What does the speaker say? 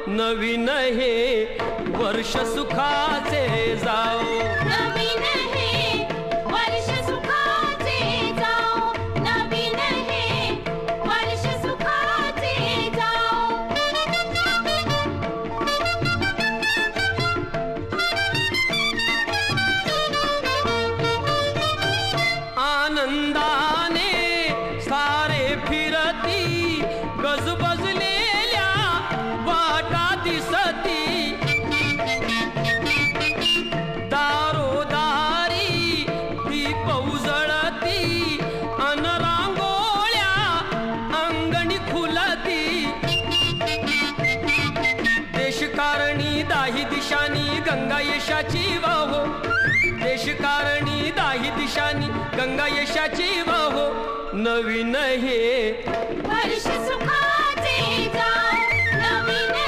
नवीन हे वर्ष सुखाचे जाओ, नवीन हे वर्ष सुखाचे जाओ, नवीन हे वर्ष सुखाचे जाओ. आनंदाने सारे फिरती, गजबजलेल्या वाटा दिसती, दारोदारी दीप उजळती, अन रांगोळ्या अंगणी खुलती. देशकारणी दाही दिशानी गंगा यशाची वाहो, देशकारणी दाही दिशानी गंगा यशाची वाहो. नवीन हे वर्ष सुखा